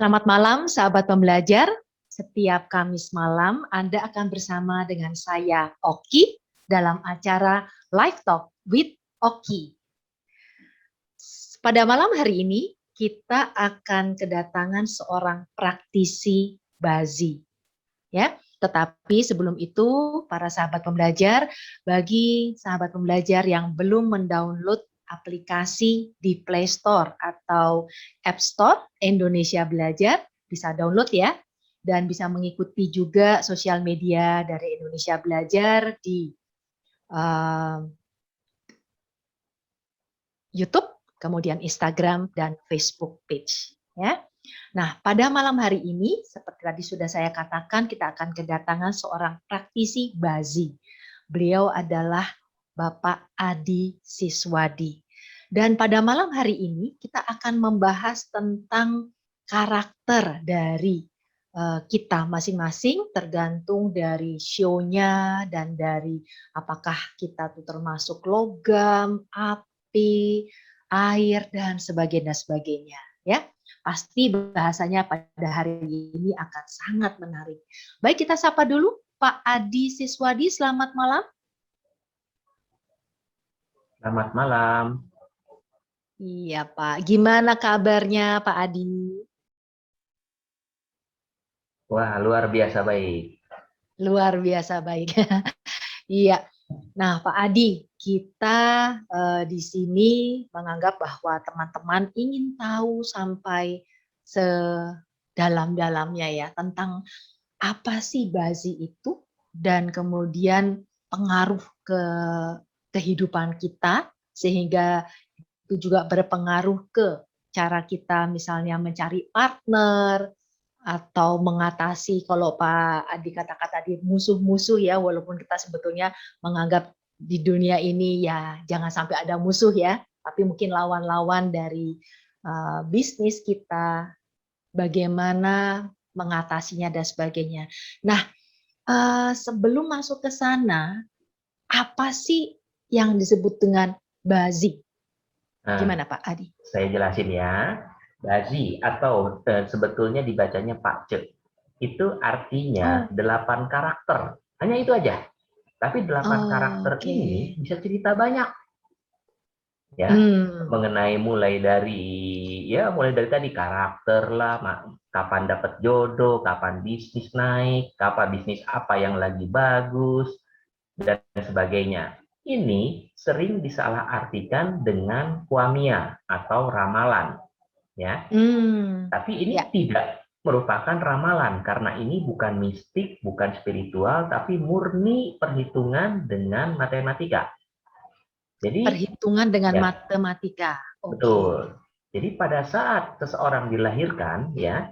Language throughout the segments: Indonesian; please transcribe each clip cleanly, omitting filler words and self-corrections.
Selamat malam, sahabat pembelajar. Setiap Kamis malam Anda akan bersama dengan saya, Oki, dalam acara Live Talk with Oki. Pada malam hari ini, kita akan kedatangan seorang praktisi Bazi. Ya, tetapi sebelum itu, para sahabat pembelajar, bagi sahabat pembelajar yang belum mendownload aplikasi di Play Store atau App Store Indonesia Belajar, bisa download ya, dan bisa mengikuti juga sosial media dari Indonesia Belajar di YouTube, kemudian Instagram dan Facebook page. Ya. Nah, pada malam hari ini, seperti tadi sudah saya katakan, kita akan kedatangan seorang praktisi Bazi. Beliau adalah Bapak Adi Siswadi. Dan pada malam hari ini, kita akan membahas tentang karakter dari kita masing-masing, tergantung dari show-nya dan dari apakah kita tuh termasuk logam, api, air, dan sebagainya. Ya. Pasti bahasanya pada hari ini akan sangat menarik. Baik, kita sapa dulu Pak Adi Siswadi. Selamat malam. Selamat malam. Iya Pak, gimana kabarnya Pak Adi? Wah, luar biasa baik. Luar biasa baik. Iya. Nah, Pak Adi, kita di sini menganggap bahwa teman-teman ingin tahu sampai sedalam-dalamnya ya tentang apa sih Bazi itu dan kemudian pengaruh ke kehidupan kita sehingga itu juga berpengaruh ke cara kita misalnya mencari partner atau mengatasi kalau Pak Adi katakan tadi musuh-musuh ya, walaupun kita sebetulnya menganggap di dunia ini ya jangan sampai ada musuh ya, tapi mungkin lawan-lawan dari bisnis kita, bagaimana mengatasinya dan sebagainya. Nah, sebelum masuk ke sana, apa sih yang disebut dengan Bazi? Gimana Pak Adi? Saya jelasin ya. Bazi atau sebetulnya dibacanya Pakce. Itu artinya 8 karakter. Hanya itu aja. Tapi 8 karakter ini bisa cerita banyak. Ya, mengenai mulai dari tadi karakter lah, kapan dapat jodoh, kapan bisnis naik, kapan bisnis apa yang lagi bagus dan sebagainya. Ini sering disalahartikan dengan kuamia atau ramalan, ya. Tapi ini tidak merupakan ramalan karena ini bukan mistik, bukan spiritual, tapi murni perhitungan dengan matematika. Jadi perhitungan dengan matematika. Betul. Jadi pada saat seseorang dilahirkan, ya,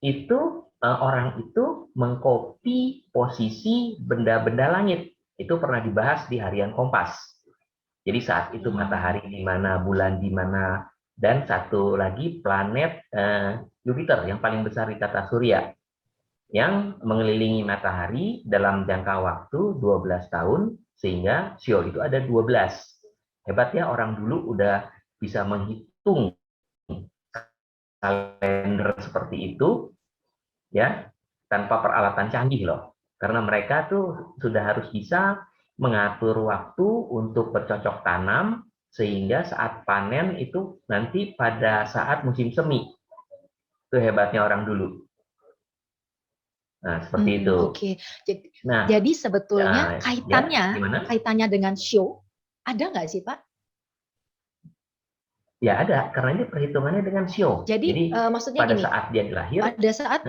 itu orang itu mengkopi posisi benda-benda langit. Itu pernah dibahas di harian Kompas. Jadi saat itu matahari di mana, bulan di mana, dan satu lagi planet Jupiter yang paling besar di tata surya yang mengelilingi matahari dalam jangka waktu 12 tahun sehingga sio itu ada 12. Hebatnya orang dulu udah bisa menghitung kalender seperti itu ya tanpa peralatan canggih loh. Karena mereka tuh sudah harus bisa mengatur waktu untuk bercocok tanam sehingga saat panen itu nanti pada saat musim semi. Itu hebatnya orang dulu. Nah, seperti itu. Oke. Jadi sebetulnya kaitannya dengan show ada nggak sih, Pak? Ya ada, karena ini perhitungannya dengan show. Jadi maksudnya pada gini, saat dia lahir, pada saat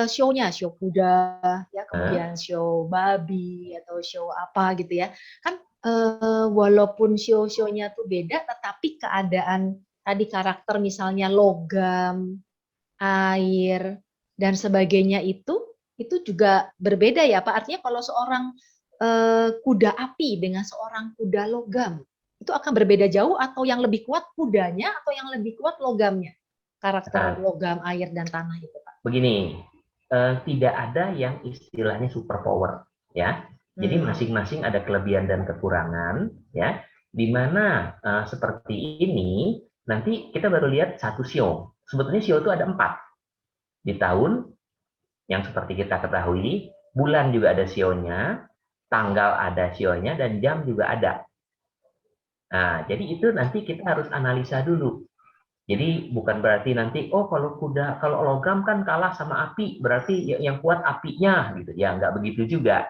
show-nya, show kuda, ya kemudian show babi atau show apa gitu ya, kan walaupun show-nya tuh beda, tetapi keadaan tadi karakter misalnya logam, air dan sebagainya itu juga berbeda ya Pak. Artinya kalau seorang kuda api dengan seorang kuda logam itu akan berbeda jauh atau yang lebih kuat kudanya atau yang lebih kuat logamnya? Karakter logam, air, dan tanah itu, Pak. Begini, tidak ada yang istilahnya super power, ya. Jadi masing-masing ada kelebihan dan kekurangan, ya. Di mana seperti ini nanti kita baru lihat satu show. Sebetulnya show itu ada 4. di tahun yang seperti kita ketahui, bulan juga ada sionya, tanggal ada sionya, dan jam juga ada. Nah, jadi itu nanti kita harus analisa dulu. Jadi bukan berarti nanti, oh kalau logam kan kalah sama api, berarti yang kuat apinya, gitu. Ya nggak begitu juga.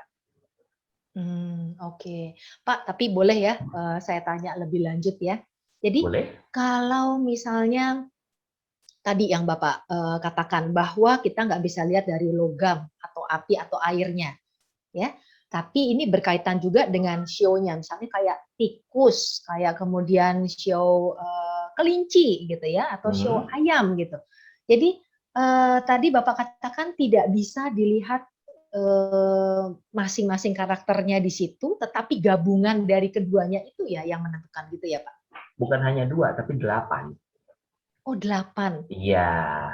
Oke. Pak, tapi boleh ya saya tanya lebih lanjut ya. Jadi Boleh? kalau misalnya tadi yang Bapak katakan bahwa kita nggak bisa lihat dari logam atau api atau airnya, ya. Tapi ini berkaitan juga dengan show-nya, misalnya kayak tikus, kayak kemudian show kelinci gitu ya, atau show Hmm. ayam gitu. Jadi tadi Bapak katakan tidak bisa dilihat masing-masing karakternya di situ, tetapi gabungan dari keduanya itu ya yang menentukan gitu ya Pak? Bukan hanya 2, tapi 8. Oh 8. Iya,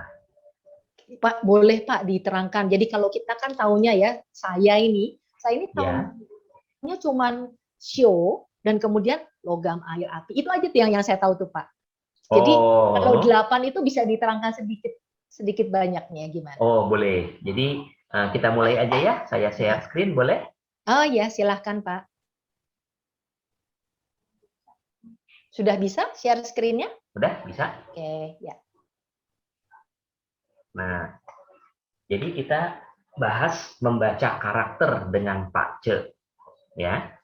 Pak, boleh Pak diterangkan. Jadi kalau kita kan taunya ya, saya ini ya. taunya cuman show dan kemudian logam, air, api. Itu aja tuh yang saya tahu tuh Pak. Jadi kalau Oh, 8 itu bisa diterangkan sedikit sedikit banyaknya gimana? oh boleh. Jadi kita mulai aja ya. Saya share screen, boleh? Oh ya, silahkan Pak. Sudah bisa share screen-nya? Udah, bisa? Oke, ya. Nah, jadi kita bahas membaca karakter dengan Pak Ce. Ya,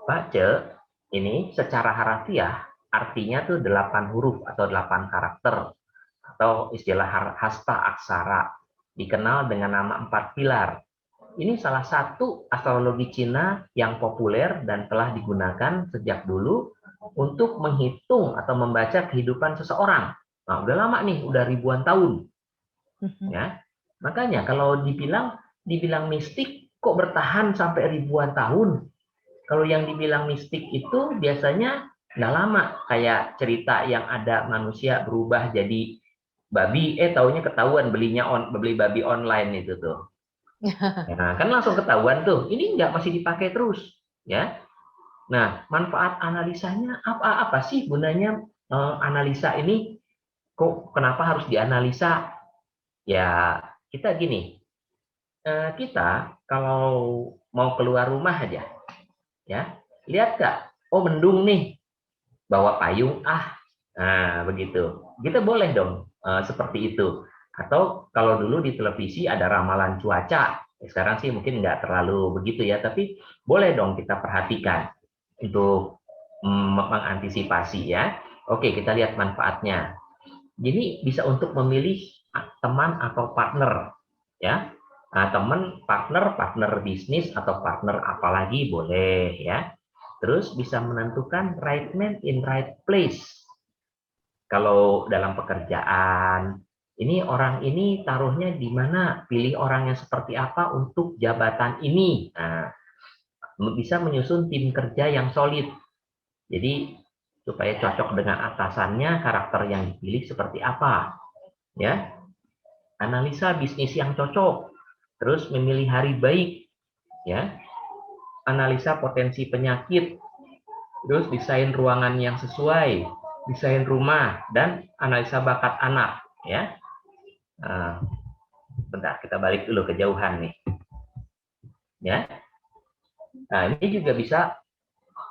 Pak Ce ini secara harafiah artinya tuh 8 huruf atau 8 karakter atau istilah hasta aksara, dikenal dengan nama 4 pilar. Ini salah satu astrologi Cina yang populer dan telah digunakan sejak dulu untuk menghitung atau membaca kehidupan seseorang. Nah, udah lama nih, udah ribuan tahun. Ya, makanya kalau dibilang mistik, kok bertahan sampai ribuan tahun? Kalau yang dibilang mistik itu biasanya nggak lama, kayak cerita yang ada manusia berubah jadi babi, taunya ketahuan beli babi online itu tuh. Nah, kan langsung ketahuan tuh, ini nggak masih dipakai terus, ya. Nah, manfaat analisanya apa sih gunanya analisa ini? Kok kenapa harus dianalisa? Ya, kita gini, kita kalau mau keluar rumah aja, ya, lihat nggak? Oh, mendung nih, bawa payung, nah begitu. Kita boleh dong seperti itu. Atau kalau dulu di televisi ada ramalan cuaca, sekarang sih mungkin nggak terlalu begitu ya, tapi boleh dong kita perhatikan untuk mengantisipasi ya. Oke, kita lihat manfaatnya. Jadi bisa untuk memilih teman atau partner ya. Nah, teman, partner bisnis atau partner apalagi boleh ya. Terus bisa menentukan right man in right place. Kalau dalam pekerjaan, ini orang ini taruhnya di mana, pilih orang yang seperti apa untuk jabatan ini. Nah, bisa menyusun tim kerja yang solid. Jadi supaya cocok dengan atasannya, karakter yang dipilih seperti apa. Ya, analisa bisnis yang cocok. Terus memilih hari baik, ya. Analisa potensi penyakit, terus desain ruangan yang sesuai, desain rumah, dan analisa bakat anak, ya. Bentar, kita balik dulu ke jauhan nih, ya. Nah, ini juga bisa.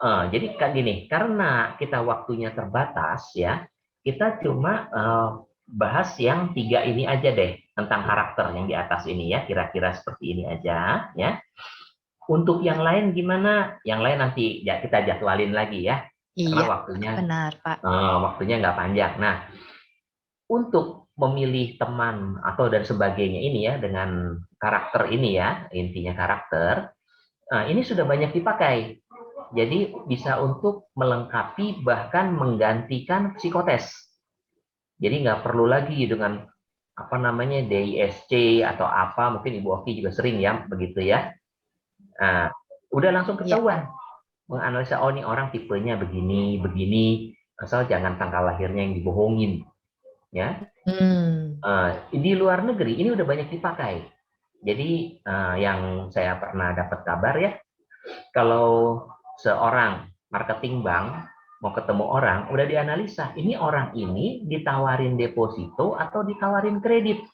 Jadi kan gini, karena kita waktunya terbatas, ya, kita cuma bahas yang 3 ini aja deh tentang karakter yang di atas ini ya, kira-kira seperti ini aja, ya. Untuk yang lain gimana? Yang lain nanti ya kita jadwalin lagi ya, karena Iya, waktunya benar Pak. waktunya nggak panjang. Nah, untuk memilih teman atau dan sebagainya ini ya dengan karakter ini ya, intinya karakter, ini sudah banyak dipakai. Jadi bisa untuk melengkapi bahkan menggantikan psikotes. Jadi nggak perlu lagi dengan apa namanya DISC atau apa, mungkin Ibu Oki juga sering ya begitu ya. Nah, udah langsung Iya. ketahuan menganalisa, oh ini orang tipenya begini begini, asal jangan tanggal lahirnya yang dibohongin ya. Di luar negeri ini udah banyak dipakai. Jadi yang saya pernah dapat kabar ya, kalau seorang marketing bank mau ketemu orang, udah dianalisa, ini orang ini ditawarin deposito atau ditawarin kredit.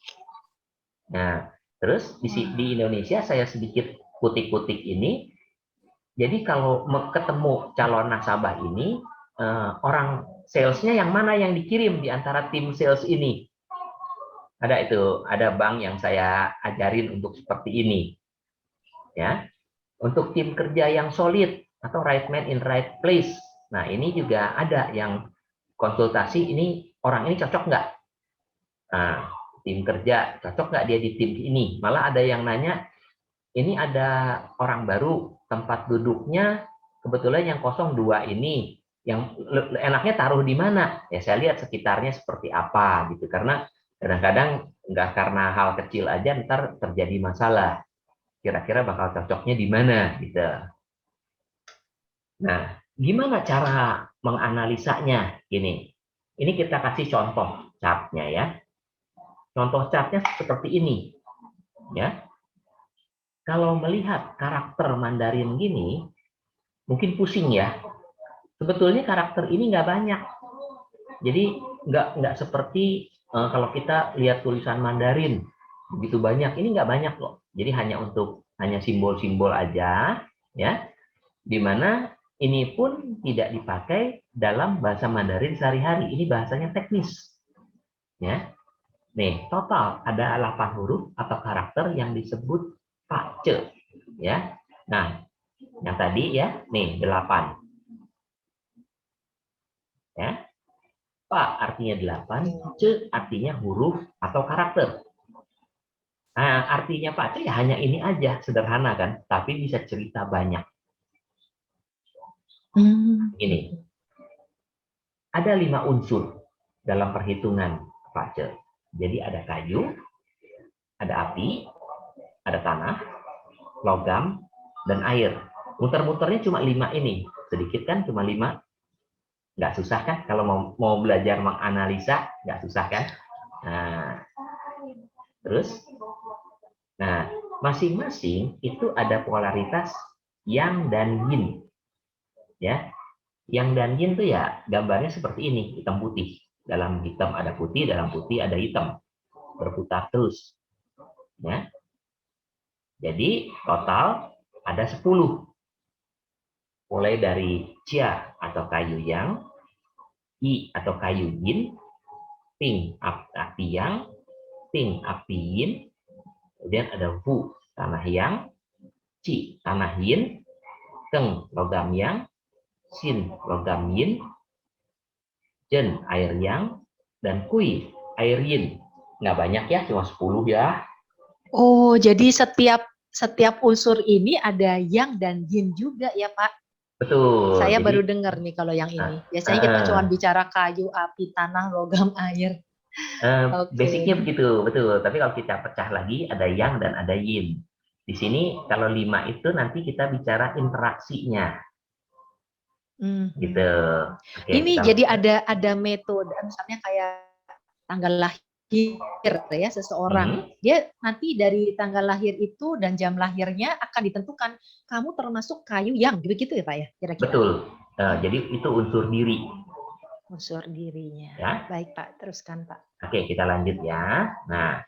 Nah, terus di Indonesia saya sedikit kutik-kutik ini, jadi kalau ketemu calon nasabah ini, orang salesnya yang mana yang dikirim di antara tim sales ini? Ada bank yang saya ajarin untuk seperti ini. Ya, untuk tim kerja yang solid atau right man in right place. Nah, ini juga ada yang konsultasi, ini orang ini cocok nggak? Nah, tim kerja cocok nggak dia di tim ini? Malah ada yang nanya, ini ada orang baru, tempat duduknya kebetulan yang 02 ini, yang enaknya taruh di mana? Ya saya lihat sekitarnya seperti apa gitu, karena kadang-kadang nggak karena hal kecil aja ntar terjadi masalah. Kira-kira bakal cocoknya di mana gitu. Nah, gimana cara menganalisanya? Ini kita kasih contoh chartnya ya. Contoh chartnya seperti ini, ya. Kalau melihat karakter Mandarin gini, mungkin pusing ya. Sebetulnya karakter ini nggak banyak. Jadi nggak seperti kalau kita lihat tulisan Mandarin begitu banyak. Ini nggak banyak loh. Jadi hanya simbol-simbol aja, ya. Dimana ini pun tidak dipakai dalam bahasa Mandarin sehari-hari. Ini bahasanya teknis, ya. Nih, total ada 8 huruf atau karakter yang disebut pace, ya. Nah, yang tadi ya, nih 8. Ya. Pa artinya 8, ce artinya huruf atau karakter. Nah, artinya pace ya hanya ini aja, sederhana kan, tapi bisa cerita banyak. Ini. Ada 5 unsur dalam perhitungan pace. Jadi ada kayu, ada api, ada tanah, logam, dan air. Muter-muternya cuma 5 ini. Sedikit kan, cuma 5. Nggak susah kan? Kalau mau belajar menganalisa, nggak susah kan? Nah, terus, masing-masing itu ada polaritas yang dan yin. Ya, yang dan yin tuh ya gambarnya seperti ini, hitam putih. Dalam hitam ada putih, dalam putih ada hitam. Berputar terus. Ya. Jadi total ada 10. Mulai dari Jia atau kayu yang, I atau kayu yin, Ping api yang, Ping api yin, kemudian ada Wu tanah yang, Ci tanah yin, Keng logam yang, Xin logam yin, Jen air yang, dan Kui air yin. Nggak banyak ya, cuma 10 ya. Oh, jadi setiap unsur ini ada yang dan yin juga ya, Pak? Betul. Saya jadi, baru dengar nih kalau yang ini. Biasanya kita cuma bicara kayu, api, tanah, logam, air. Basicnya begitu, betul. Tapi kalau kita pecah lagi, ada yang dan ada yin. Di sini kalau 5 itu nanti kita bicara interaksinya. Gitu. Oke, Ini jadi ada metode, misalnya kayak tanggal lahir ya seseorang. Dia nanti dari tanggal lahir itu dan jam lahirnya akan ditentukan kamu termasuk kayu yang begitu ya Pak ya kira-kira. Betul. Jadi itu unsur diri. Unsur dirinya. Ya. Baik Pak, teruskan Pak. Oke, kita lanjut ya. Nah,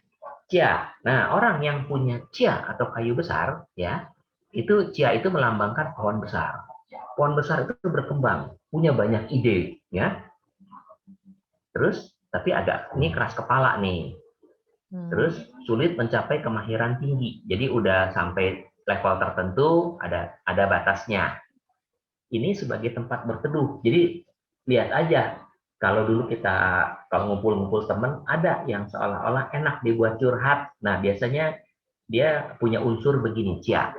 Cia. Nah, orang yang punya Cia atau kayu besar, ya, itu Cia itu melambangkan pohon besar. Pohon besar itu berkembang, punya banyak ide, ya. Terus, tapi ini keras kepala nih. Terus sulit mencapai kemahiran tinggi. Jadi udah sampai level tertentu, ada batasnya. Ini sebagai tempat berteduh. Jadi lihat aja. Kalau dulu kalau ngumpul-ngumpul temen, ada yang seolah-olah enak dibuat curhat. Nah, biasanya dia punya unsur begini, Cia.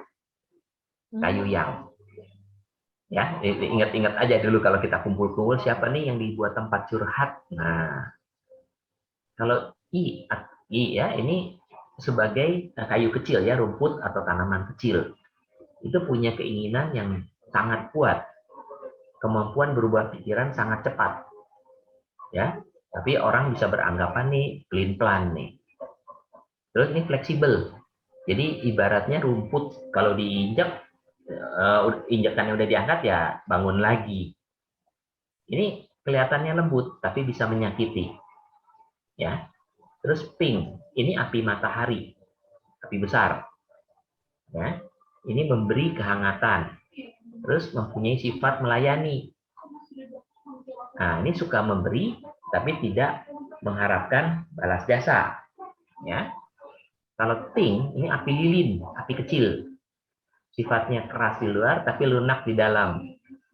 Kayu yang. Ya, ingat-ingat aja dulu kalau kita kumpul-kumpul, siapa nih yang dibuat tempat curhat. Nah, kalau I ya, ini sebagai kayu kecil ya, rumput atau tanaman kecil. Itu punya keinginan yang sangat kuat. Kemampuan berubah pikiran sangat cepat. Ya, tapi orang bisa beranggapan nih pelin-pelan nih. Terus ini fleksibel. Jadi ibaratnya rumput kalau diinjak, injakannya udah diangkat ya bangun lagi. Ini kelihatannya lembut, tapi bisa menyakiti. Ya. Terus pink, ini api matahari, api besar. Ya. Ini memberi kehangatan. Terus mempunyai sifat melayani. Nah, ini suka memberi, tapi tidak mengharapkan balas jasa. Ya. Kalau pink, ini api lilin, api kecil. Sifatnya keras di luar, tapi lunak di dalam.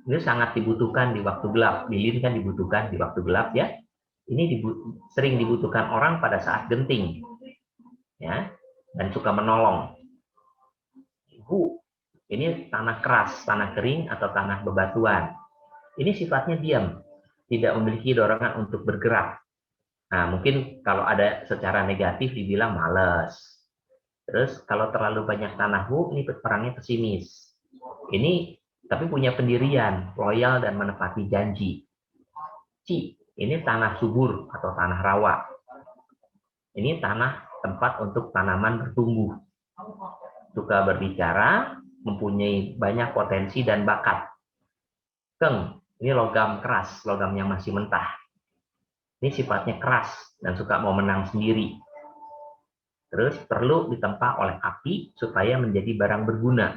Ini sangat dibutuhkan di waktu gelap. Lilin kan dibutuhkan di waktu gelap ya. Ini sering dibutuhkan orang pada saat genting, ya, dan suka menolong. Ini tanah keras, tanah kering atau tanah bebatuan. Ini sifatnya diam, tidak memiliki dorongan untuk bergerak. Nah, mungkin kalau ada secara negatif dibilang malas. Terus kalau terlalu banyak tanah ini perangnya pesimis. Ini tapi punya pendirian, loyal dan menepati janji. C, ini tanah subur atau tanah rawa. Ini tanah tempat untuk tanaman bertumbuh. Suka berbicara, mempunyai banyak potensi dan bakat. Keng, ini logam keras, logam yang masih mentah. Ini sifatnya keras dan suka mau menang sendiri. Terus perlu ditempa oleh api supaya menjadi barang berguna.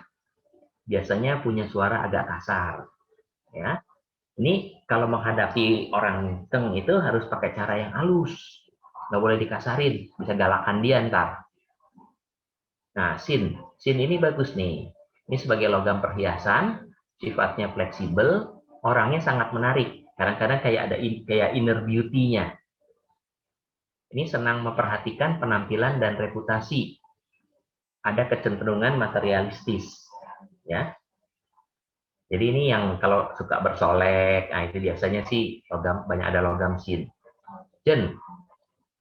Biasanya punya suara agak kasar. Ya. Ini kalau menghadapi orang keng itu harus pakai cara yang halus. Nggak boleh dikasarin, bisa galakan dia ntar. Nah, sin ini bagus nih. Ini sebagai logam perhiasan, sifatnya fleksibel, orangnya sangat menarik. Kadang-kadang kayak inner beauty-nya. Ini senang memperhatikan penampilan dan reputasi. Ada kecenderungan materialistis. Ya. Jadi ini yang kalau suka bersolek, nah itu biasanya sih logam, banyak ada logam sin. Jen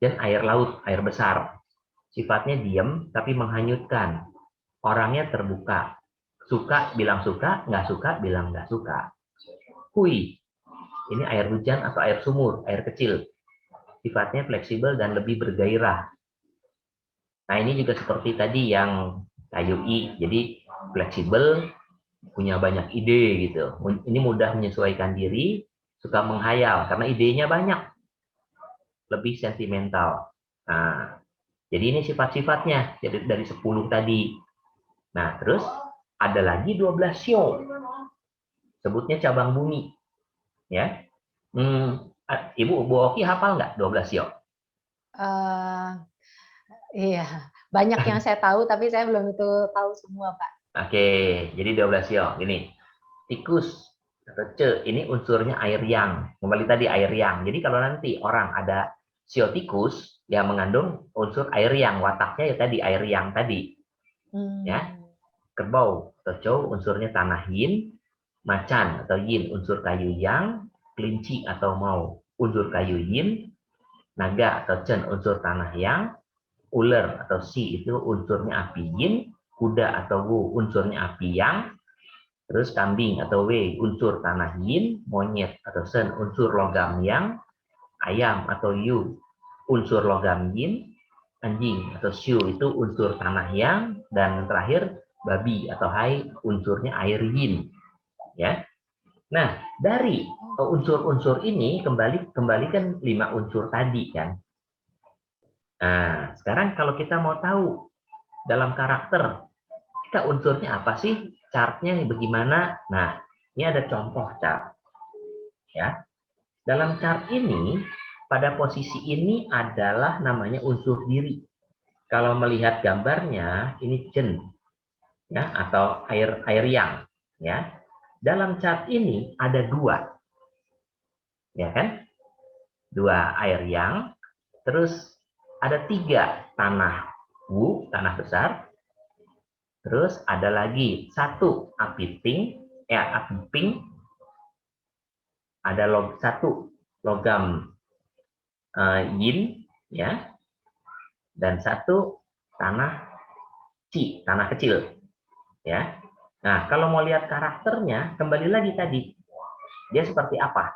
air laut, air besar. Sifatnya diam tapi menghanyutkan. Orangnya terbuka. Suka bilang suka, nggak suka bilang nggak suka. Kui, ini air hujan atau air sumur, air kecil. Sifatnya fleksibel dan lebih bergairah. Nah ini juga seperti tadi yang kayu i, jadi fleksibel, punya banyak ide gitu. Ini mudah menyesuaikan diri, suka menghayal karena idenya banyak. Lebih sentimental. Nah, jadi ini sifat-sifatnya dari 10 tadi. Nah, terus ada lagi 12 sio. Sebutnya cabang bumi. Ya. Ibu Oki hafal nggak 12 sio? Iya, banyak yang saya tahu tapi saya belum itu tahu semua, Pak. Oke, jadi 12 sio. Gini, tikus atau ce, ini unsurnya air yang. Kembali tadi air yang. Jadi kalau nanti orang ada sio tikus yang mengandung unsur air yang, wataknya ya tadi air yang tadi. Ya. Kerbau atau cow unsurnya tanah yin, macan atau yin unsur kayu yang, kelinci atau mau unsur kayu yin, naga atau cen unsur tanah yang, ular atau si itu unsurnya api yin, kuda atau wu unsurnya api yang, terus kambing atau wei unsur tanah yin, monyet atau sen unsur logam yang, ayam atau yu unsur logam yin, anjing atau siu itu unsur tanah yang, dan terakhir babi atau hai unsurnya air yin. Ya. Nah, dari unsur-unsur ini kembalikan 5 unsur tadi kan. Nah, sekarang kalau kita mau tahu dalam karakter kita unsurnya apa sih? Chartnya bagaimana? Nah, ini ada contoh chart. Ya. Dalam chart ini pada posisi ini adalah namanya unsur diri. Kalau melihat gambarnya ini jen, ya, atau air yang, ya. Dalam chart ini ada 2, ya kan? 2 air yang, terus ada 3 tanah wu, tanah besar, terus ada lagi 1 api pink, ada 1 logam yin, ya, dan 1 tanah ci, tanah kecil, ya. Nah, kalau mau lihat karakternya, kembali lagi tadi, dia seperti apa?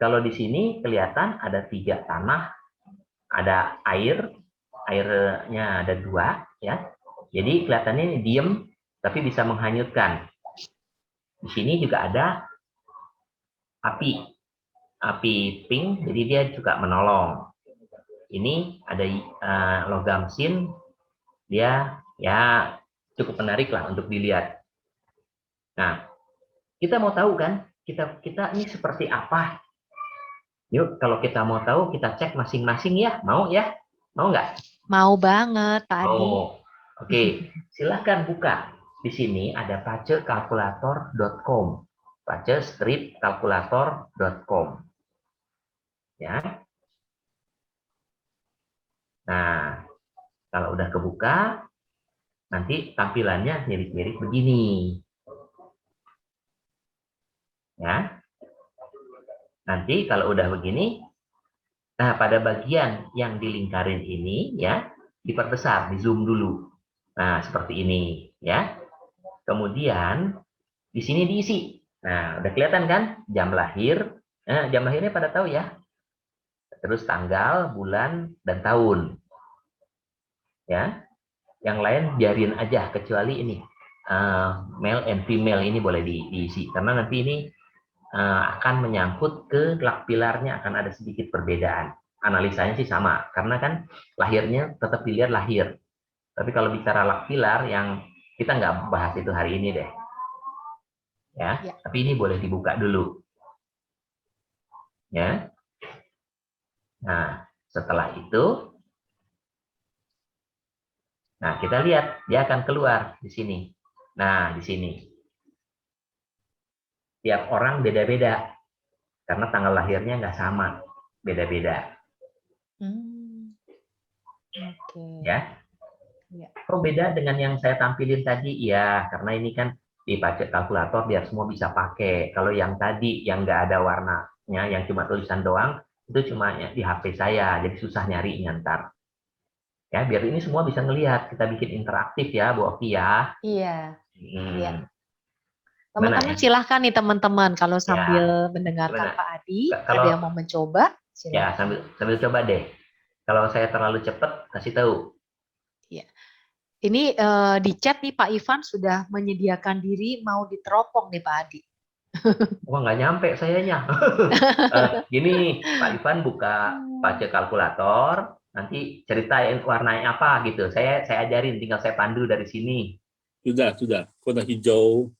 Kalau di sini kelihatan ada 3 tanah, ada airnya ada 2, ya. Jadi kelihatannya ini diem, tapi bisa menghanyutkan. Di sini juga ada api pink, jadi dia juga menolong. Ini ada logam sin, dia ya cukup menarik lah untuk dilihat. Nah, kita mau tahu kan, kita ini seperti apa? Yuk, kalau kita mau tahu, kita cek masing-masing ya. Mau ya? Mau nggak? Mau banget, Pak Adi. Oke. Silahkan buka. Di sini ada pacekalkulator.com. pace-kalkulator.com. Ya. Nah, kalau udah kebuka, nanti tampilannya mirip-mirip begini. Ya. Nanti kalau udah begini, nah pada bagian yang dilingkarin ini ya, diperbesar, di zoom dulu. Nah, seperti ini ya. Kemudian di sini diisi. Nah, udah kelihatan kan jam lahir. Nah, jam lahirnya pada tahu ya. Terus tanggal, bulan, dan tahun. Ya. Yang lain biarin aja kecuali ini. Male and female ini boleh diisi karena nanti ini akan menyangkut ke lak pilarnya, akan ada sedikit perbedaan. Analisanya sih sama, karena kan lahirnya tetap dilihat lahir. Tapi kalau bicara lak pilar, yang kita nggak bahas itu hari ini deh. Ya, tapi ini boleh dibuka dulu. Ya. Nah, setelah itu, nah kita lihat dia akan keluar di sini. Nah, di sini. Tiap orang beda-beda. Karena tanggal lahirnya nggak sama, beda-beda. Ya. Kok beda dengan yang saya tampilin tadi? Ya, karena ini kan di Pace Kalkulator biar semua bisa pakai. Kalau yang tadi yang nggak ada warnanya, yang cuma tulisan doang, itu cuma di HP saya, jadi susah nyarinya ntar. Ya, biar ini semua bisa ngelihat. Kita bikin interaktif ya, Bu Oki ya. Iya. Iya. Ya? Teman-teman silahkan nih teman-teman kalau sambil mendengarkan Pak Adi, ada yang mau mencoba, silahkan. Ya, sambil coba deh. Kalau saya terlalu cepat, kasih tahu. Iya. Ini di chat nih Pak Ivan sudah menyediakan diri mau diteropong nih Pak Adi. Wah, nggak nyampe sayanya. Gini, Pak Ivan buka Pace Kalkulator, nanti ceritain warnanya apa gitu. Saya ajarin, tinggal saya pandu dari sini. Sudah. Warna hijau,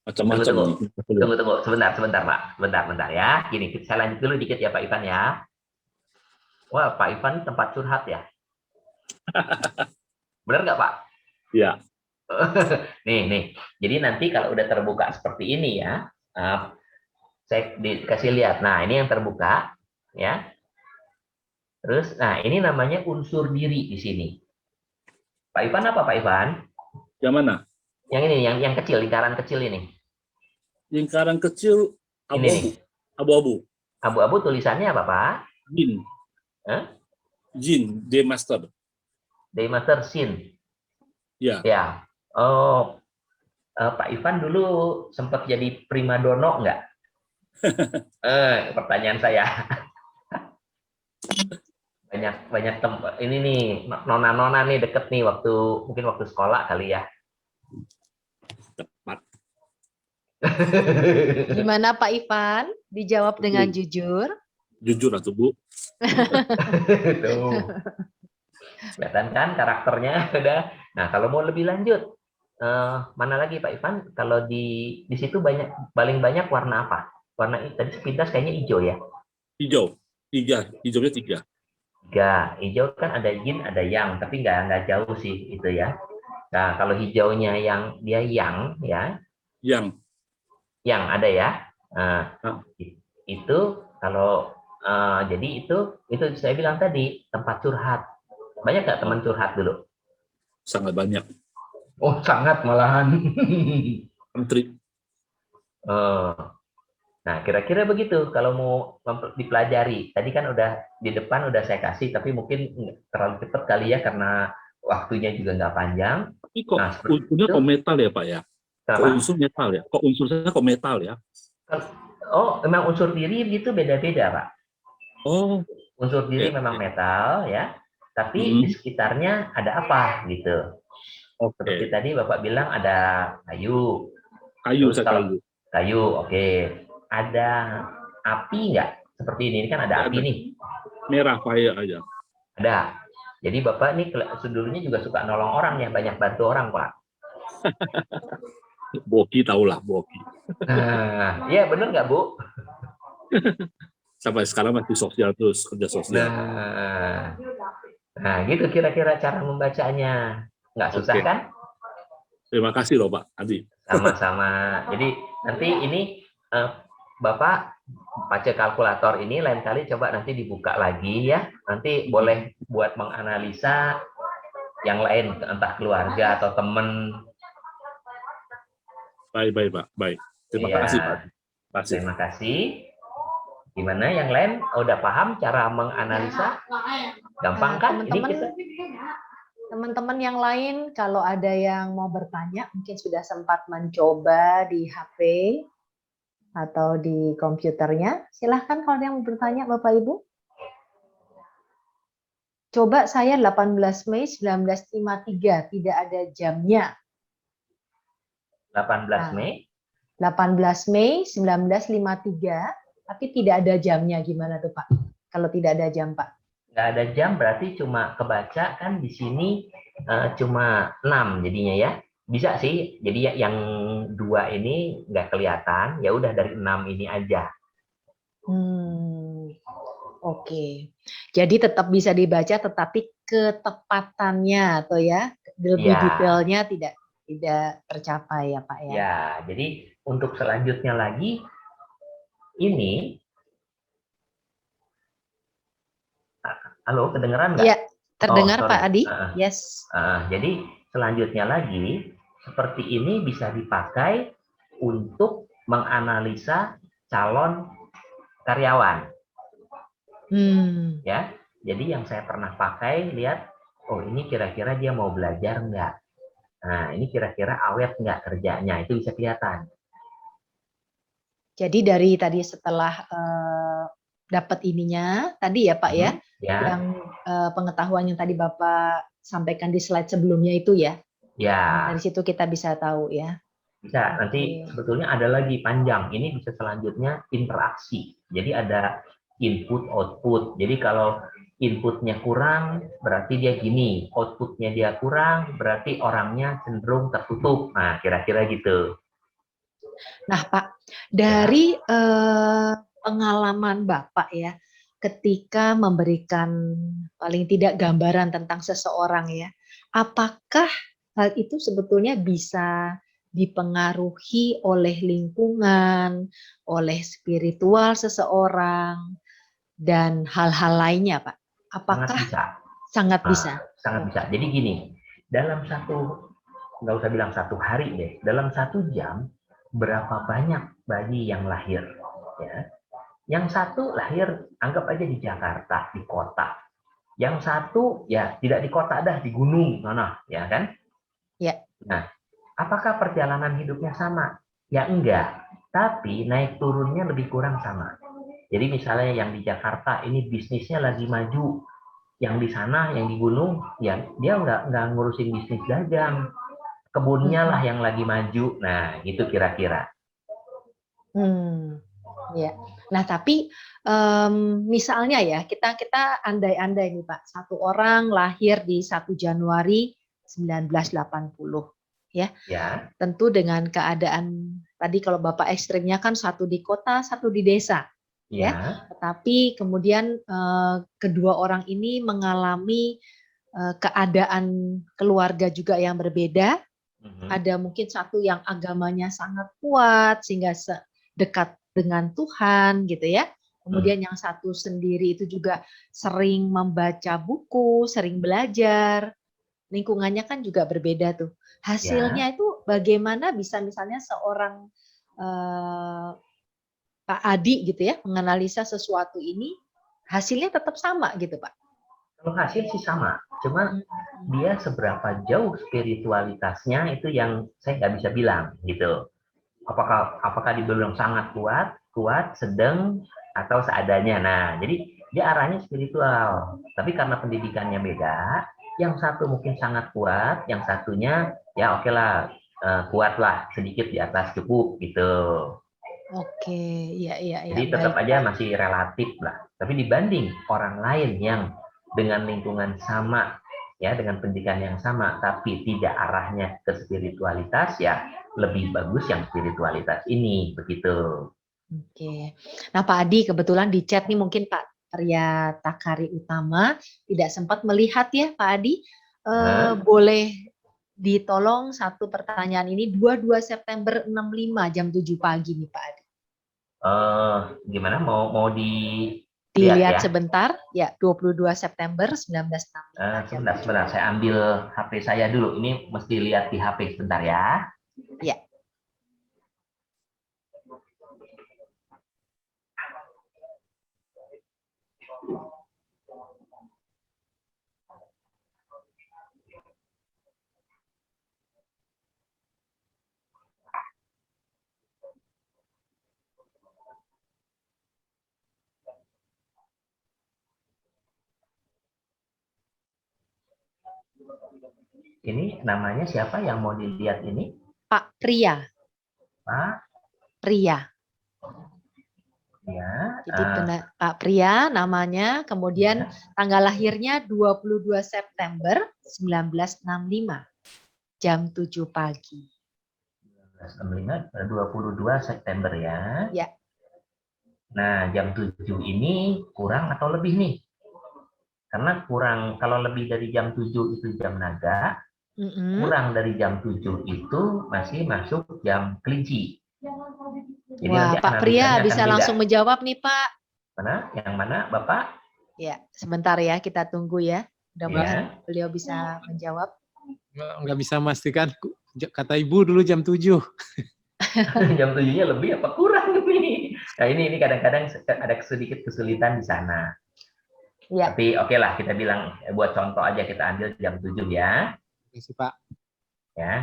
macam-macam. Tunggu. Sebentar, Pak. Sebentar ya. Gini, saya lanjut dulu dikit ya, Pak Ivan ya. Wah, Pak Ivan tempat curhat ya. Benar nggak, Pak? Iya. nih. Jadi nanti kalau udah terbuka seperti ini ya, saya dikasih lihat. Nah, ini yang terbuka, ya. Terus, nah ini namanya unsur diri di sini. Pak Ivan apa, Pak Ivan? Yang mana? Yang ini, yang kecil, lingkaran kecil ini. Lingkaran kecil abu-abu. Abu-abu. Abu-abu tulisannya apa, Pak? Jin. Jin, D master. D master sin. Ya. Ya. Oh, Pak Ivan dulu sempat jadi primadona nggak? Pertanyaan saya. banyak tempat ini nih, nona nih deket nih mungkin waktu sekolah kali ya. Tepat. Gimana Pak Ivan? Dijawab dengan jujur? Jujur atau Bu? Tuh. Kelihatan kan karakternya udah. Nah, kalau mau lebih lanjut, mana lagi Pak Ivan? Kalau di situ paling banyak warna apa? Warna tadi sepintas kayaknya hijau ya? Hijau. Hijaunya 3. 3. Hijau kan ada yin, ada yang, tapi nggak jauh sih itu ya. Nah, kalau hijaunya yang dia yang ya. Yang ada ya. Itu kalau jadi itu saya bilang tadi tempat curhat. Banyak nggak teman curhat dulu? Sangat banyak. Oh, sangat malahan. Menteri. Nah, kira-kira begitu kalau mau dipelajari. Tadi kan udah di depan udah saya kasih, tapi mungkin terlalu cepat kali ya karena waktunya juga nggak panjang. Tapi kok unsurnya kok metal ya Pak ya? Kok unsur metal ya? Kok unsurnya kok metal ya? Oh, memang unsur diri gitu beda-beda, Pak. Oh. Unsur diri memang metal ya, tapi di sekitarnya ada apa gitu. Seperti tadi Bapak bilang ada kayu. Kayu, oke. ada api nggak? Seperti ini kan ada api nih. Merah fire aja. Ada. Jadi Bapak nih dulunya juga suka nolong orang ya, banyak bantu orang, Pak. Boki tahulah Boki. Nah, iya bener nggak, Bu? Sampai sekarang masih sosial terus, kerja sosial. Nah gitu kira-kira cara membacanya. Nggak susah kan? Terima kasih loh Pak Adi. Sama-sama. Jadi nanti ini Bapak pakai kalkulator ini lain kali coba nanti dibuka lagi ya. Nanti boleh buat menganalisa yang lain, entah keluarga atau teman. Baik Pak, baik. Terima kasih Pak. Terima kasih. Gimana yang lain? Udah paham cara menganalisa? Gampang kan? Teman-teman yang lain kalau ada yang mau bertanya, mungkin sudah sempat mencoba di HP atau di komputernya. Silahkan kalau ada yang mau bertanya Bapak Ibu. Coba saya 18 Mei 1953, tidak ada jamnya. 18 Mei? 18 Mei 1953, tapi tidak ada jamnya. Gimana tuh Pak? Kalau tidak ada jam Pak? Nggak ada jam berarti cuma kebaca kan di sini cuma 6 jadinya ya. Bisa sih. Jadi yang 2 ini nggak kelihatan. Ya udah dari 6 ini aja. Oke. Jadi tetap bisa dibaca tetapi ketepatannya atau ya lebih detailnya tidak tercapai ya Pak ya. Ya, jadi untuk selanjutnya lagi ini halo, kedengeran nggak? Iya, terdengar Pak Adi. Yes. Jadi selanjutnya lagi seperti ini bisa dipakai untuk menganalisa calon karyawan. Ya, jadi yang saya pernah pakai, lihat, oh ini kira-kira dia mau belajar nggak? Nah, ini kira-kira awet nggak kerjanya? Itu bisa kelihatan. Jadi dari tadi setelah dapat ininya tadi ya Pak ya, yang pengetahuan yang tadi Bapak sampaikan di slide sebelumnya itu ya. Ya. Dari situ kita bisa tahu ya. Bisa, nanti sebetulnya ada lagi panjang. Ini bisa selanjutnya interaksi. Jadi ada input output. Jadi kalau inputnya kurang berarti dia gini, outputnya dia kurang berarti orangnya cenderung tertutup. Nah, kira-kira gitu. Nah Pak, dari pengalaman Bapak ya, ketika memberikan paling tidak gambaran tentang seseorang ya, apakah hal itu sebetulnya bisa dipengaruhi oleh lingkungan, oleh spiritual seseorang, dan hal-hal lainnya, Pak? Apakah sangat bisa? Sangat bisa. Jadi gini, dalam nggak usah bilang 1 hari deh, dalam 1 jam berapa banyak bayi yang lahir? Ya. Yang 1 lahir, anggap aja di Jakarta, di kota. Yang 1 ya tidak di kota dah, di gunung mana, ya kan? Ya. Nah, apakah perjalanan hidupnya sama? Ya enggak, tapi naik turunnya lebih kurang sama. Jadi misalnya yang di Jakarta ini bisnisnya lagi maju, yang di sana, yang di gunung, ya dia nggak ngurusin bisnis dagang, kebunnya lah yang lagi maju. Nah, gitu kira-kira. Ya. Nah, tapi misalnya ya kita andai-andai nih Pak, satu orang lahir di 1 Januari 1980. Ya. Tentu dengan keadaan tadi kalau Bapak ekstrimnya kan 1 di kota, 1 di desa. Ya. Tetapi kemudian kedua orang ini mengalami keadaan keluarga juga yang berbeda. Ada mungkin satu yang agamanya sangat kuat sehingga dekat dengan Tuhan gitu ya. Kemudian yang satu sendiri itu juga sering membaca buku, sering belajar. Lingkungannya kan juga berbeda tuh. Hasilnya itu bagaimana bisa misalnya seorang Pak Adi gitu ya menganalisa sesuatu ini hasilnya tetap sama gitu Pak? Kalau hasil sih sama, cuma dia seberapa jauh spiritualitasnya itu yang saya nggak bisa bilang gitu. Apakah dibilang sangat kuat, sedang, atau seadanya. Nah, jadi dia arahnya spiritual. Tapi karena pendidikannya beda, yang satu mungkin sangat kuat, yang satunya ya oke lah, kuat lah, sedikit di atas cukup gitu. Oke, iya iya iya, Jadi tetap baik, aja Pak. masih relatif lah. Tapi dibanding orang lain yang dengan lingkungan sama, ya dengan pendidikan yang sama, tapi tidak arahnya ke spiritualitas, ya lebih bagus yang spiritualitas ini, begitu. Oke. Nah, Pak Adi kebetulan di chat nih mungkin Pak Arya Takari Utama tidak sempat melihat ya Pak Adi. Hah? Boleh ditolong satu pertanyaan ini 22 September 65 jam 7 pagi nih Pak Adi. Gimana mau dilihat Dilihat ya? sebentar, ya 22 September 1965 jam Sebentar, 7 sebentar. pagi. Saya ambil HP saya dulu. Ini mesti lihat di HP sebentar ya. Ya. Ini namanya siapa yang mau dilihat ini? Pak Pria. Pak, Pria. ya. Jadi Pak Pria namanya, kemudian Ya. tanggal lahirnya 22 September 1965 jam 7 pagi. 22 September ya. Ya. Nah, jam 7 ini kurang atau lebih nih? Karena kurang, kalau lebih dari jam 7 itu jam naga, kurang dari jam 7 itu masih masuk jam kelinci. Jadi Wah, nanti Pak Pria analisanya akan bisa beda. langsung menjawab nih, Pak. Mana? Yang mana, Bapak? Ya, sebentar ya, kita tunggu ya. Mudah-mudahan Ya. beliau bisa menjawab. Nggak bisa memastikan, kata ibu dulu jam 7. Jam 7-nya lebih apa kurang nih? Nah, ini kadang-kadang ada sedikit kesulitan di sana. Ya. Tapi oke lah, kita bilang buat contoh aja kita ambil jam 7 ya. Terima kasih, Pak. Ya.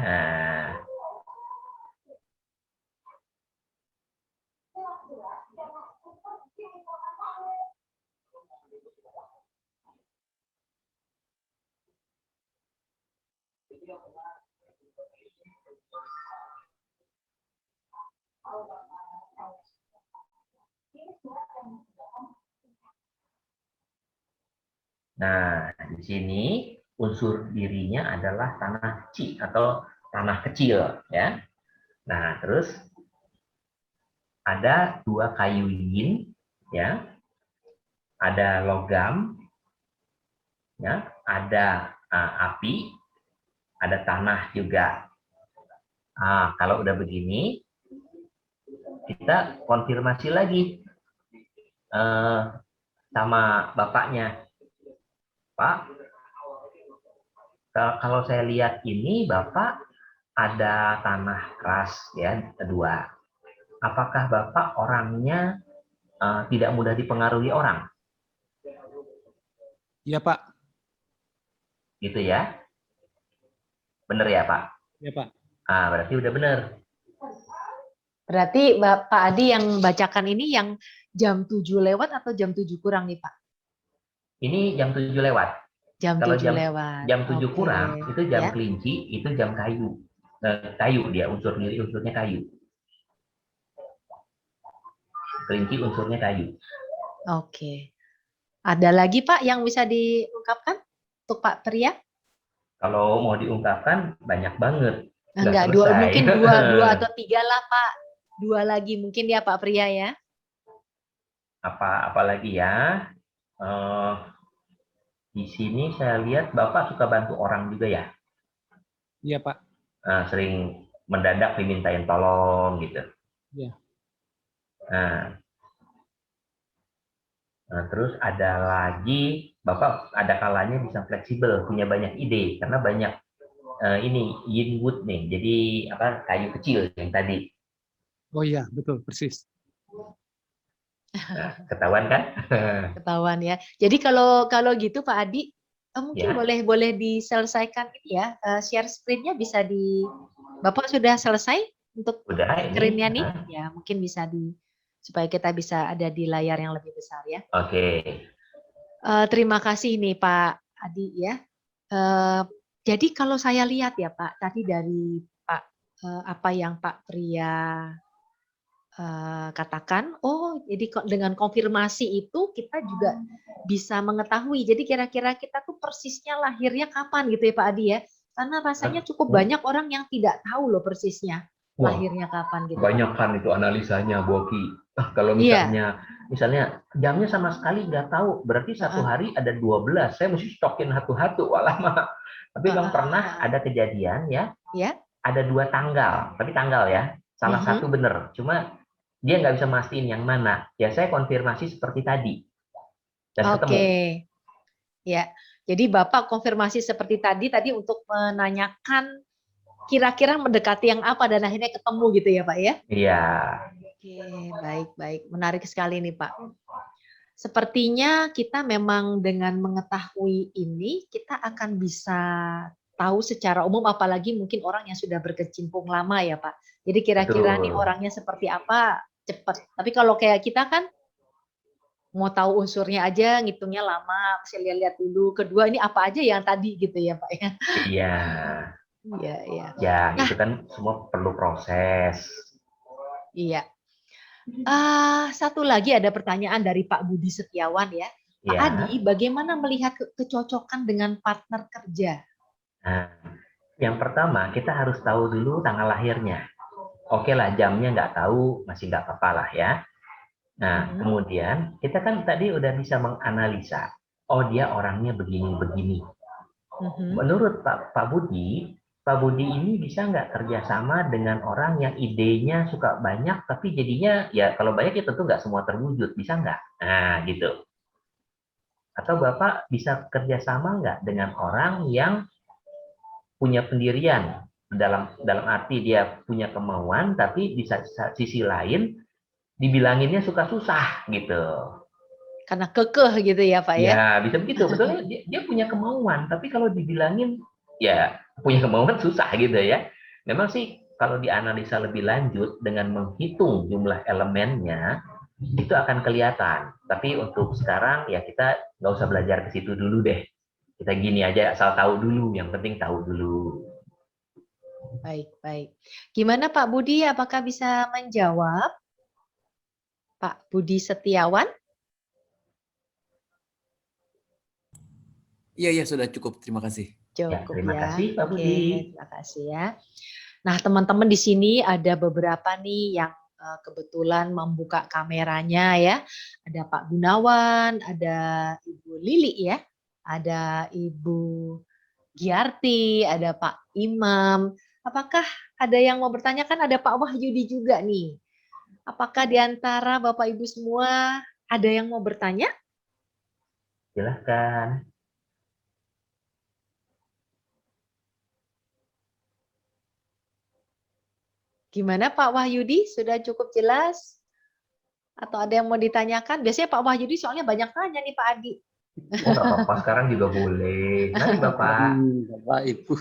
Nah, di sini unsur dirinya adalah tanah ci atau tanah kecil ya. Nah, terus ada dua kayu yin ya. Ada logam ya, ada api, ada tanah juga. Kalau udah begini, kita konfirmasi lagi sama bapaknya. Pak, kalau saya lihat ini Bapak ada tanah keras ya, kedua. Apakah Bapak orangnya tidak mudah dipengaruhi orang? Iya, Pak. Gitu ya? Bener ya, Pak? Iya, Pak. Berarti udah bener. Berarti Pak Adi yang bacakan ini yang jam 7 lewat atau jam 7 kurang nih, Pak? Ini jam 7 lewat. Jam Kalau 7 lewat. jam 7 Oke. kurang, itu jam Ya. kelinci, itu jam kayu. Kayu dia, unsurnya kayu. Kelinci unsurnya kayu. Oke. Ada lagi Pak yang bisa diungkapkan untuk Pak Pria? Kalau mau diungkapkan banyak banget. Enggak, mungkin dua atau tiga lah Pak. Dua lagi mungkin ya Pak Pria ya. Apa lagi ya? Di sini saya lihat Bapak suka bantu orang juga ya? Iya, Pak. Sering mendadak dimintain tolong gitu. Iya. Nah, terus ada lagi, Bapak ada kalanya bisa fleksibel, punya banyak ide, karena banyak ini yin wood nih, jadi kayu kecil yang tadi. Oh iya, betul, persis. Nah, ketahuan kan? Ketahuan ya. Jadi kalau gitu Pak Adi, mungkin Ya. boleh diselesaikan ini ya, share screen-nya bisa Bapak sudah selesai untuk screen-nya nih? Ya, mungkin bisa supaya kita bisa ada di layar yang lebih besar ya. Oke. Terima kasih nih Pak Adi ya. Jadi kalau saya lihat ya Pak, tadi dari Pak apa yang Pak Pria katakan, oh jadi dengan konfirmasi itu kita juga bisa mengetahui. Jadi kira-kira kita tuh persisnya lahirnya kapan gitu ya Pak Adi ya? Karena rasanya cukup banyak orang yang tidak tahu loh persisnya lahirnya kapan gitu. Banyak kan itu analisanya, Bu Oki. Kalau misalnya jamnya sama sekali nggak tahu, berarti satu hari ada 12. Saya mesti stokin satu-satu, lama. Tapi Bang pernah ada kejadian ya, ada 2 tanggal, tapi tanggal ya, salah satu bener, cuma dia nggak bisa mastiin yang mana. Ya saya konfirmasi seperti tadi dan ketemu. Ya, jadi Bapak konfirmasi seperti tadi untuk menanyakan kira-kira mendekati yang apa dan akhirnya ketemu gitu ya Pak ya? Iya. Oke, baik. Menarik sekali nih Pak. Sepertinya kita memang dengan mengetahui ini, kita akan bisa tahu secara umum, apalagi mungkin orang yang sudah berkecimpung lama ya Pak. Jadi kira-kira nih orangnya seperti apa, cepat. Tapi kalau kayak kita kan, mau tahu unsurnya aja, ngitungnya lama, mesti lihat-lihat dulu. Kedua ini apa aja yang tadi gitu ya Pak ya? Iya. Iya. Ya, itu kan semua perlu proses. Iya. Satu lagi ada pertanyaan dari Pak Budi Setiawan ya. Pak Adi, bagaimana melihat kecocokan dengan partner kerja? Nah, yang pertama kita harus tahu dulu tanggal lahirnya. Oke lah, jamnya nggak tahu, masih nggak apa-apa lah ya. Nah, kemudian kita kan tadi udah bisa menganalisa. Oh, dia orangnya begini-begini. Menurut Pak Budi ini bisa nggak kerjasama dengan orang yang idenya suka banyak, tapi jadinya ya kalau banyak ya tentu nggak semua terwujud, bisa nggak? Nah, gitu. Atau Bapak bisa kerjasama nggak dengan orang yang punya pendirian, dalam arti dia punya kemauan, tapi di sisi lain dibilanginnya suka susah gitu. Karena kekeh gitu ya Pak ya? Ya, bisa begitu. Betulnya dia punya kemauan, tapi kalau dibilangin ya punya kemauan susah gitu ya. Memang sih kalau dianalisa lebih lanjut dengan menghitung jumlah elemennya, itu akan kelihatan. Tapi untuk sekarang ya kita nggak usah belajar ke situ dulu deh. Kita gini aja, asal tahu dulu, yang penting tahu dulu. Baik. Gimana Pak Budi, apakah bisa menjawab? Pak Budi Setiawan? Iya, sudah cukup. Terima kasih. Cukup terima kasih Pak Budi. Terima kasih ya. Nah, teman-teman di sini ada beberapa nih yang kebetulan membuka kameranya ya. Ada Pak Gunawan, ada Ibu Lili ya, ada Ibu Giarti, ada Pak Imam. Apakah ada yang mau bertanya? Kan ada Pak Wahyudi juga nih. Apakah di antara Bapak Ibu semua ada yang mau bertanya? Silahkan. Gimana Pak Wahyudi? Sudah cukup jelas? Atau ada yang mau ditanyakan? Biasanya Pak Wahyudi soalnya banyak tanya nih Pak Adi. Oh, nggak apa-apa, sekarang juga boleh. Nanti Bapak. Bapak Ibu.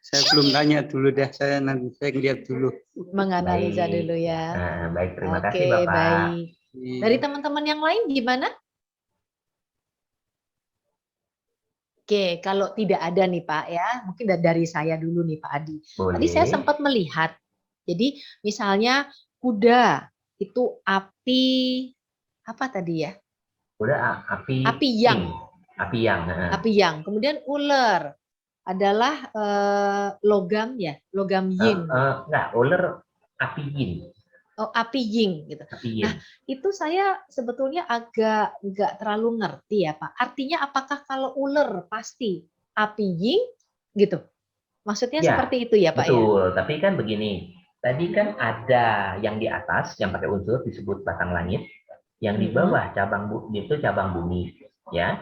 Saya belum tanya dulu deh, saya lihat dulu. Menganalisa dulu ya. Nah, baik, terima kasih Bapak. Baik. Dari teman-teman yang lain gimana? Oke, kalau tidak ada nih Pak ya, mungkin dari saya dulu nih Pak Adi. Boleh. Tadi saya sempat melihat, jadi misalnya kuda itu api apa tadi ya? Kuda api yang. Api yang. Kemudian ular adalah logam ya, logam yin. Enggak, ular api yin. Oh, api yin gitu. Nah, itu saya sebetulnya agak nggak terlalu ngerti ya Pak. Artinya apakah kalau ular pasti api yin gitu? Maksudnya ya, seperti itu ya Pak? Betul, tapi kan begini. Tadi kan ada yang di atas yang pakai unsur disebut batang langit, yang di bawah cabang bumi, ya.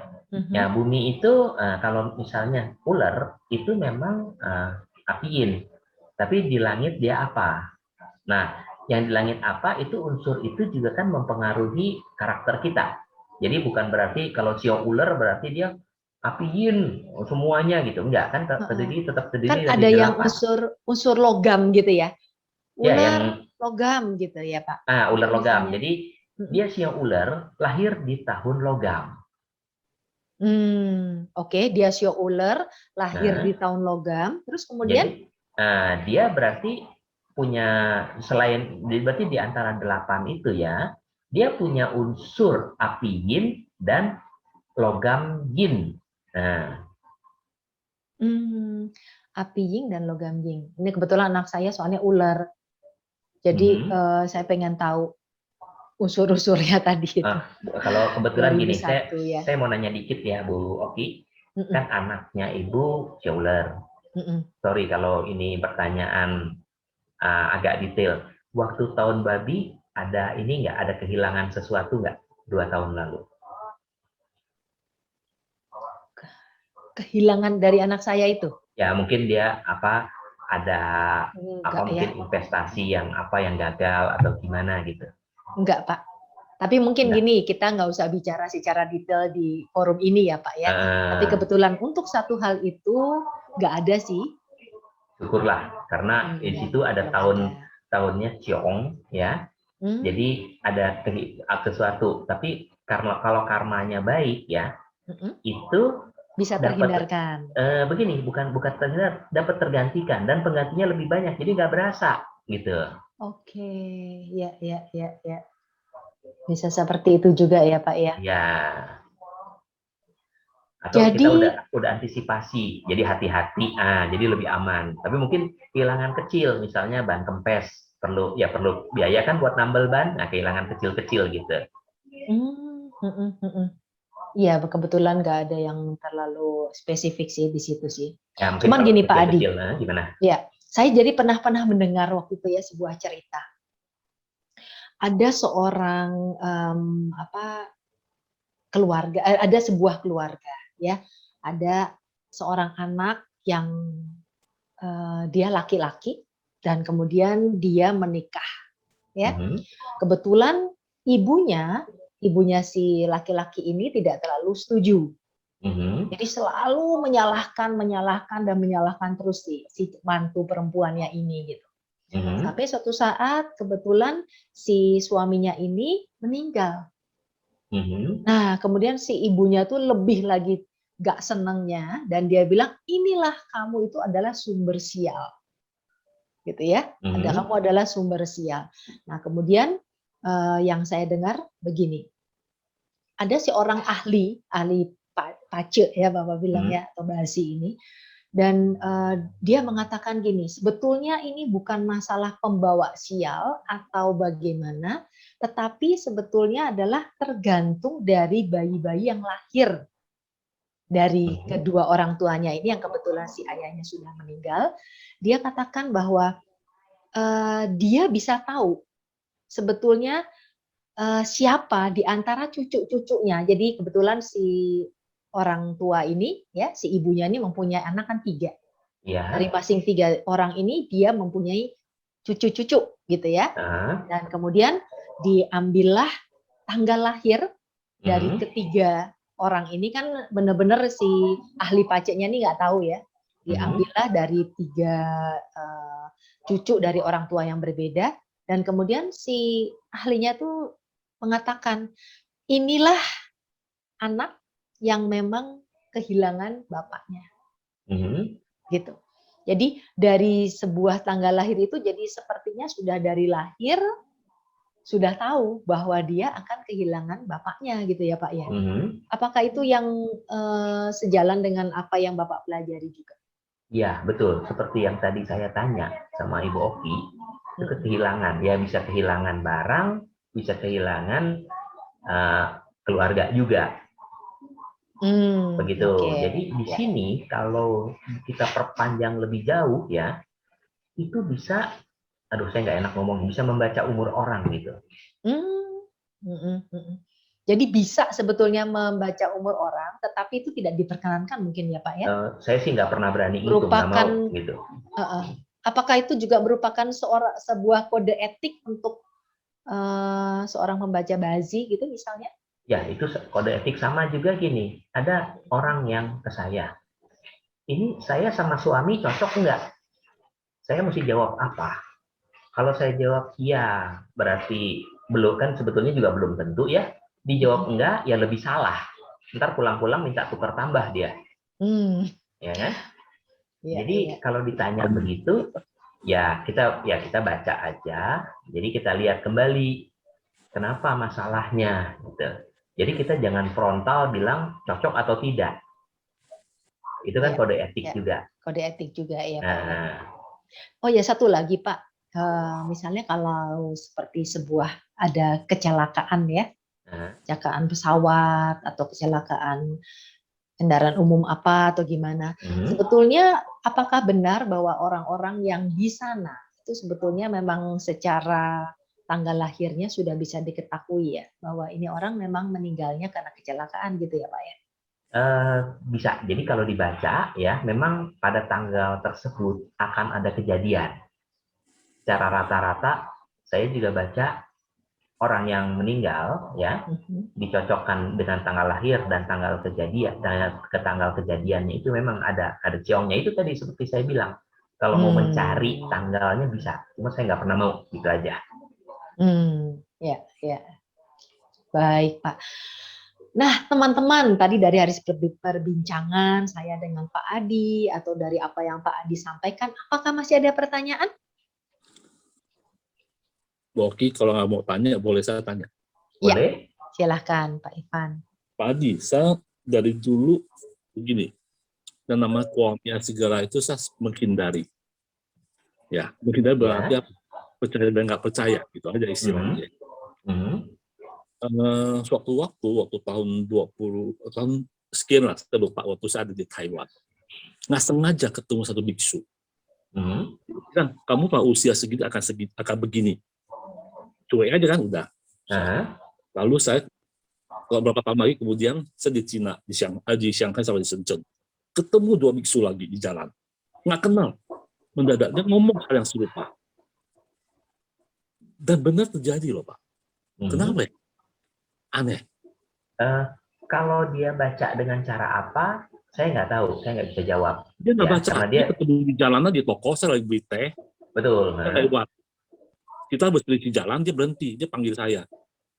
Ya, bumi itu kalau misalnya ular itu memang api yin. Tapi di langit dia apa? Nah, yang di langit apa itu unsur itu juga kan mempengaruhi karakter kita. Jadi bukan berarti kalau sio ular berarti dia api yin semuanya gitu. Enggak, kan tetap terdiri kan ada yang unsur logam gitu ya. Ular ya, yang logam gitu ya Pak. Ular logam. Jadi dia sio ular lahir di tahun logam. Oke, dia sio ular lahir di tahun logam. Terus kemudian jadi, dia berarti punya selain berarti di antara 8 itu ya, dia punya unsur api yin dan logam yin. Nah, api yin dan logam yin. Ini kebetulan anak saya soalnya ular. Jadi saya pengen tahu unsur-unsurnya tadi itu. Kalau kebetulan gini, 2001 ya. saya mau nanya dikit ya Bu Oki. Kan anaknya Ibu ular. Sorry kalau ini pertanyaan agak detail. Waktu tahun babi ada ini nggak, ada kehilangan sesuatu nggak 2 tahun lalu? Kehilangan dari anak saya itu? Ya mungkin dia ada Enggak, investasi yang gagal atau gimana gitu. Enggak, Pak. Tapi mungkin gini, kita nggak usah bicara secara detail di forum ini ya, Pak ya. Tapi kebetulan untuk satu hal itu nggak ada sih. Syukurlah, karena di situ ada tahunnya Ciong ya. Jadi ada sesuatu. Tapi kalau karmanya baik ya, itu bisa terhindarkan. Begini, bukan terhindar, dapat tergantikan dan penggantinya lebih banyak. Jadi nggak berasa gitu. Oke, ya. Bisa seperti itu juga ya, Pak ya. Ya. Atau jadi, kita udah antisipasi, jadi hati-hati, jadi lebih aman. Tapi mungkin kehilangan kecil, misalnya ban kempes, perlu biaya kan buat nambal ban, kehilangan kecil-kecil gitu. Iya, kebetulan nggak ada yang terlalu spesifik sih di situ sih. Ya, cuman gini Pak Adi, gimana? Ya, saya jadi pernah mendengar waktu itu ya sebuah cerita. Ada seorang keluarga, ada sebuah keluarga ya, ada seorang anak yang dia laki-laki dan kemudian dia menikah ya. Kebetulan ibunya si laki-laki ini tidak terlalu setuju. Jadi selalu menyalahkan terus si mantu perempuannya ini gitu. Sampai suatu saat kebetulan si suaminya ini meninggal. Nah, kemudian si ibunya tuh lebih lagi gak senengnya dan dia bilang, inilah kamu itu adalah sumber sial. Gitu ya. Kamu adalah sumber sial. Nah, kemudian yang saya dengar begini. Ada seorang ahli pace ya Bapak bilang ya, atau basi ini. Dan dia mengatakan gini, sebetulnya ini bukan masalah pembawa sial atau bagaimana, tetapi sebetulnya adalah tergantung dari bayi-bayi yang lahir dari kedua orang tuanya ini, yang kebetulan si ayahnya sudah meninggal. Dia katakan bahwa dia bisa tahu sebetulnya siapa di antara cucu-cucunya. Jadi kebetulan si orang tua ini ya, si ibunya ini mempunyai anak kan 3. Ya. Dari masing 3 orang ini dia mempunyai cucu-cucu gitu ya. Dan kemudian diambillah tanggal lahir dari ketiga orang ini, kan benar-benar si ahli pajaknya ini nggak tahu ya. Diambillah dari 3 cucu dari orang tua yang berbeda, dan kemudian si ahlinya tuh mengatakan, inilah anak yang memang kehilangan bapaknya, gitu. Jadi dari sebuah tanggal lahir itu, jadi sepertinya sudah dari lahir sudah tahu bahwa dia akan kehilangan bapaknya, gitu ya Pak ya. Apakah itu yang sejalan dengan apa yang Bapak pelajari juga? Ya betul, seperti yang tadi saya tanya sama Ibu Oki, itu kehilangan, ya bisa kehilangan barang, bisa kehilangan keluarga juga. Begitu. Jadi di sini kalau kita perpanjang lebih jauh ya, itu bisa, saya nggak enak ngomong, bisa membaca umur orang gitu. Jadi bisa sebetulnya membaca umur orang, tetapi itu tidak diperkenankan mungkin ya Pak ya? Saya sih nggak pernah berani itu, nggak mau gitu. Apakah itu juga merupakan sebuah kode etik untuk seorang pembaca bazi gitu misalnya? Ya, itu kode etik. Sama juga gini, ada orang yang ke saya, ini saya sama suami cocok enggak? Saya mesti jawab apa? Kalau saya jawab iya, berarti belum, kan sebetulnya juga belum tentu ya. Dijawab enggak, ya lebih salah. Ntar pulang-pulang minta tukar tambah dia. Ya kan? Jadi kalau ditanya begitu, kita baca aja. Jadi kita lihat kembali kenapa masalahnya gitu. Jadi kita jangan frontal bilang cocok atau tidak. Itu kan Ya, kode etik ya. juga. Kode etik juga ya Pak. Nah, Oh ya, satu lagi Pak. Misalnya kalau seperti sebuah ada kecelakaan ya, kecelakaan pesawat atau kecelakaan kendaraan umum apa atau gimana. Sebetulnya apakah benar bahwa orang-orang yang di sana itu sebetulnya memang secara tanggal lahirnya sudah bisa diketahui ya, bahwa ini orang memang meninggalnya karena kecelakaan gitu ya Pak ya? Bisa. Jadi kalau dibaca ya, memang pada tanggal tersebut akan ada kejadian. Secara rata-rata saya juga baca orang yang meninggal ya dicocokkan dengan tanggal lahir dan tanggal kejadian, dan ke tanggal kejadiannya itu memang ada ciongnya. Itu tadi seperti saya bilang, kalau mau mencari tanggalnya bisa, cuma saya nggak pernah mau, gitu aja. Ya. Baik Pak. Nah teman-teman, tadi dari haris perbincangan saya dengan Pak Adi atau dari apa yang Pak Adi sampaikan, apakah masih ada pertanyaan? Bu Oki, kalau nggak mau tanya, boleh saya tanya? Boleh? Ya, silahkan Pak Ivan. Pak Adi, saya dari dulu begini, yang nama kuamnya segala itu saya menghindari. Ya, menghindari berarti percaya dan nggak percaya, gitu aja istilahnya. Waktu tahun 20 tahun sekian lah, saya lupa, waktu saya ada di Taiwan, nggak sengaja ketemu satu biksu. Kan, kamu pak usia segitu akan begini. Cuek aja kan udah. Lalu saya beberapa tahun lagi kemudian saya di Cina, di Shanghai sama di Shenzhen, ketemu dua biksu lagi di jalan, nggak kenal, mendadak dia ngomong hal yang serupa, dan benar terjadi loh Pak. Kenapa ya? Aneh. Kalau dia baca dengan cara apa, saya nggak tahu, saya nggak bisa jawab. Dia nggak baca, dia ketemu di jalanan di toko, saya lagi beli teh. Betul. Lewat. Kita habis beli di jalan, dia berhenti, dia panggil saya.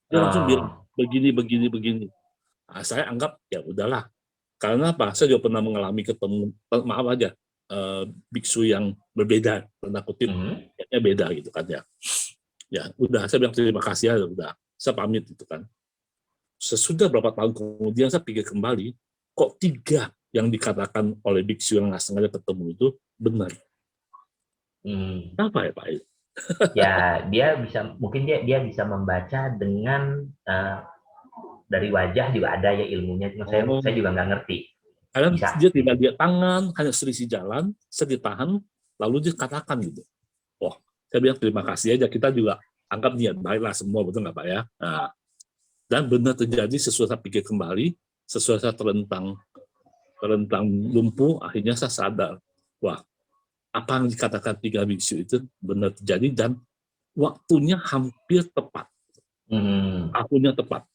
Dia langsung bilang begini. Nah, saya anggap ya udahlah. Karena apa? Saya juga pernah mengalami ketemu, maaf aja, biksu yang berbeda, tanda kutip, ya beda gitu kan ya. Ya udah, saya bilang terima kasih ya, udah, saya pamit gitu kan. Sesudah berapa tahun kemudian saya pikir kembali, kok 3 yang dikatakan oleh biksu yang nggak sengaja ketemu itu benar. Kenapa ya Pak? Ya mungkin dia bisa membaca dengan dari wajah juga ada ya ilmunya, cuma saya juga nggak ngerti. Karena dia tidak lihat tangan, hanya selisih jalan, saya ditahan, lalu dia katakan gitu. Oh, saya bilang terima kasih aja, kita juga anggap niat baiklah semua, betul nggak Pak ya? Nah, dan benar terjadi, sesudah saya pikir kembali, sesudah saya terlentang lumpuh, akhirnya saya sadar, wah, apa yang dikatakan 3 biksu itu benar terjadi dan waktunya hampir tepat. Tahunnya tepat.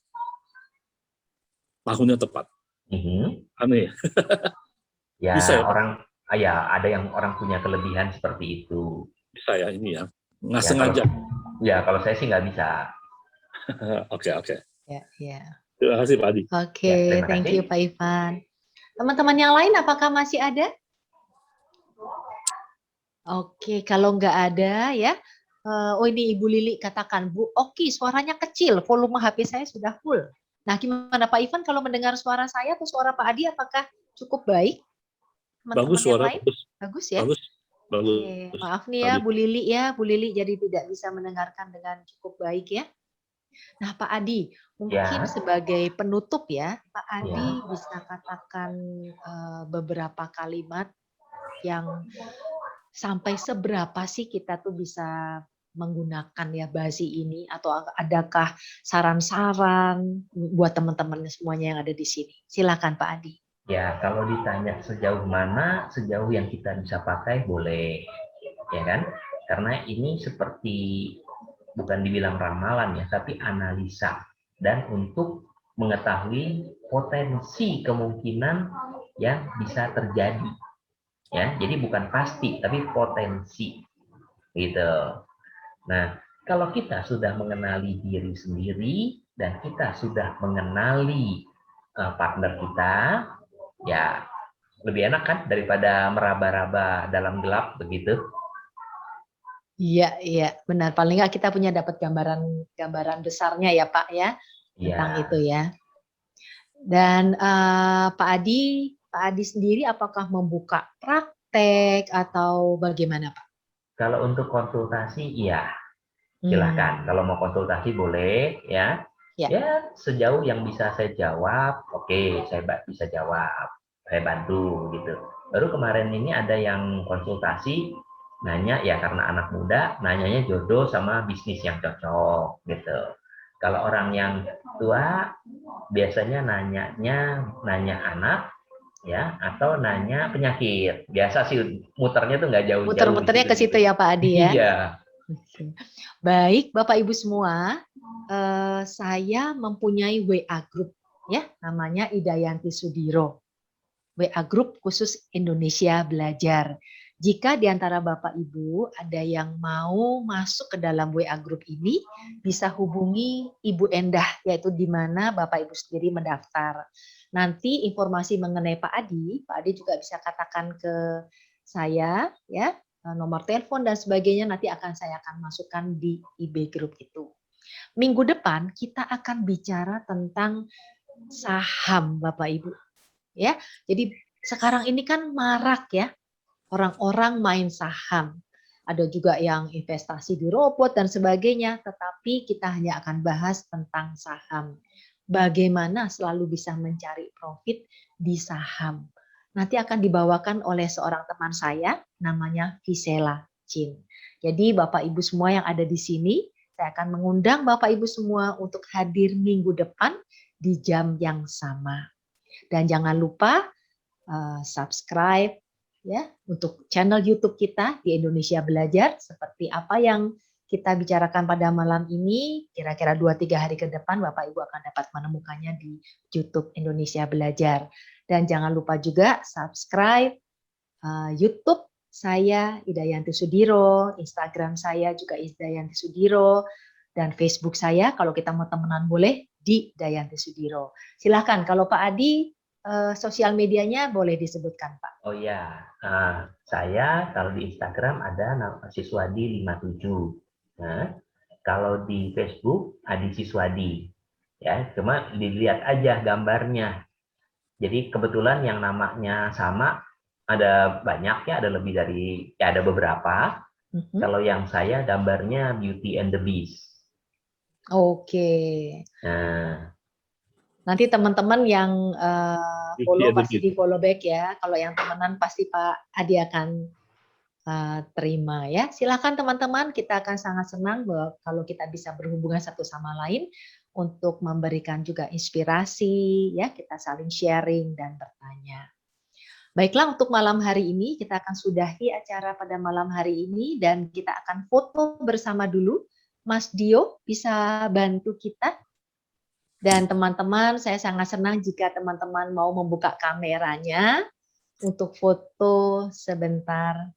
Aneh. Ya, bisa ya, ada yang orang punya kelebihan seperti itu. Bisa ya ini ya. Nggak sengaja. Kalau saya sih nggak bisa. Oke. Ya. Terima kasih Pak Adi. Oke, thank you Pak Ivan. Teman-teman yang lain apakah masih ada? Oke, kalau nggak ada ya. Ini Ibu Lili katakan, Bu Oki suaranya kecil, volume HP saya sudah full. Nah, gimana Pak Ivan kalau mendengar suara saya atau suara Pak Adi apakah cukup baik? Bagus suara, bagus ya. Bagus. Oke, maaf nih ya Bu Lili jadi tidak bisa mendengarkan dengan cukup baik ya. Nah Pak Adi, mungkin sebagai penutup ya, Pak Adi bisa katakan beberapa kalimat yang sampai seberapa sih kita tuh bisa menggunakan ya Bazi ini, atau adakah saran-saran buat teman-teman semuanya yang ada di sini? Silakan Pak Adi. Ya, kalau ditanya sejauh mana, sejauh yang kita bisa pakai boleh, ya kan? Karena ini seperti bukan dibilang ramalan ya, tapi analisa dan untuk mengetahui potensi kemungkinan yang bisa terjadi. Ya, jadi bukan pasti, tapi potensi, gitu. Nah, kalau kita sudah mengenali diri sendiri dan kita sudah mengenali partner kita, ya lebih enak kan daripada meraba-raba dalam gelap begitu. Iya, benar. Paling nggak kita punya dapat gambaran besarnya ya Pak ya, tentang Iya. itu ya. Dan Pak Adi sendiri apakah membuka praktek atau bagaimana Pak? Kalau untuk konsultasi, iya. Hmm, Silahkan. Kalau mau konsultasi boleh ya. Ya. Ya, sejauh yang bisa saya jawab, oke, saya bisa jawab. Saya bantu gitu. Baru kemarin ini ada yang konsultasi nanya ya karena anak muda, nanyanya jodoh sama bisnis yang cocok gitu. Kalau orang yang tua biasanya nanya anak ya atau nanya penyakit. Biasa sih muternya tuh nggak jauh-jauh di Muter-muternya ke situ ya Pak Adi ya. Iya. Oke. Baik, Bapak Ibu semua, saya mempunyai WA group ya, namanya Idayanti Sudiro. WA group khusus Indonesia Belajar. Jika di antara Bapak Ibu ada yang mau masuk ke dalam WA group ini, bisa hubungi Ibu Endah, yaitu di mana Bapak Ibu sendiri mendaftar. Nanti informasi mengenai Pak Adi juga bisa katakan ke saya ya, nomor telepon dan sebagainya nanti saya akan masukkan di IB Group itu. Minggu depan kita akan bicara tentang saham Bapak Ibu. Ya, jadi sekarang ini kan marak ya orang-orang main saham. Ada juga yang investasi di robot dan sebagainya, tetapi kita hanya akan bahas tentang saham. Bagaimana selalu bisa mencari profit di saham. Nanti akan dibawakan oleh seorang teman saya, namanya Visela Chin. Jadi Bapak Ibu semua yang ada di sini, saya akan mengundang Bapak Ibu semua untuk hadir minggu depan di jam yang sama. Dan jangan lupa subscribe ya untuk channel YouTube kita di Indonesia Belajar. Seperti apa yang kita bicarakan pada malam ini, kira-kira 2-3 hari ke depan Bapak Ibu akan dapat menemukannya di YouTube Indonesia Belajar. Dan jangan lupa juga subscribe YouTube saya Idayanti Sudiro, Instagram saya juga Idayanti Sudiro, dan Facebook saya kalau kita mau temenan boleh di Dayanti Sudiro. Silahkan kalau Pak Adi sosial medianya boleh disebutkan Pak. Oh ya, saya kalau di Instagram ada Siswadi 57. Nah, kalau di Facebook Adi Siswadi. Ya, cuma dilihat aja gambarnya. Jadi kebetulan yang namanya sama ada banyak ya, ada lebih dari ya ada beberapa. Kalau yang saya gambarnya Beauty and the Beast. Oke. Nah, nanti teman-teman yang follow pasti di follow back ya. Kalau yang temenan pasti Pak Adi akan terima ya. Silakan teman-teman, kita akan sangat senang bahwa kalau kita bisa berhubungan satu sama lain untuk memberikan juga inspirasi ya, kita saling sharing dan bertanya. Baiklah, untuk malam hari ini kita akan sudahi acara pada malam hari ini dan kita akan foto bersama dulu. Mas Dio bisa bantu kita? Dan teman-teman, saya sangat senang jika teman-teman mau membuka kameranya untuk foto sebentar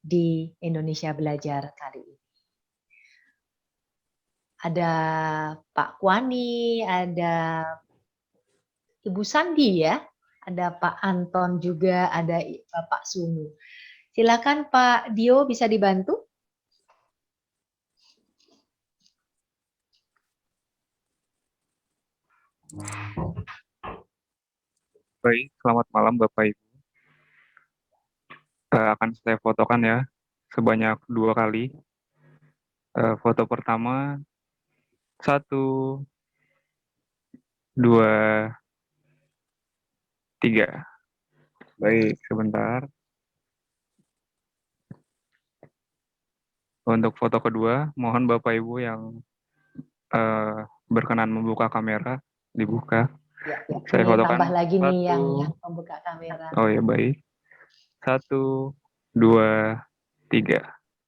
di Indonesia Belajar kali ini. Ada Pak Kwani, ada Ibu Sandi ya, ada Pak Anton juga, ada Pak Sunu. Silakan Pak Dio bisa dibantu? Baik, selamat malam Bapak Ibu. Akan saya fotokan ya, sebanyak 2 kali. Foto pertama, 1, 2, 3. Baik, sebentar. Untuk foto kedua, mohon Bapak Ibu yang berkenan membuka kamera, dibuka. Ya, Saya fotokan tambah lagi nih 1. yang membuka kamera. Oh ya, baik. 1, 2, 3.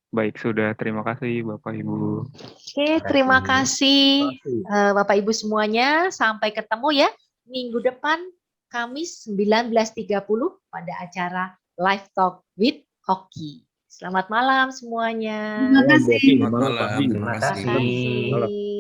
Baik, sudah. Terima kasih Bapak Ibu. Oke, terima kasih Bapak Ibu semuanya. Sampai ketemu ya minggu depan Kamis 19.30 pada acara Live Talk with Hoki. Selamat malam semuanya. Terima kasih. Selamat malam. terima kasih.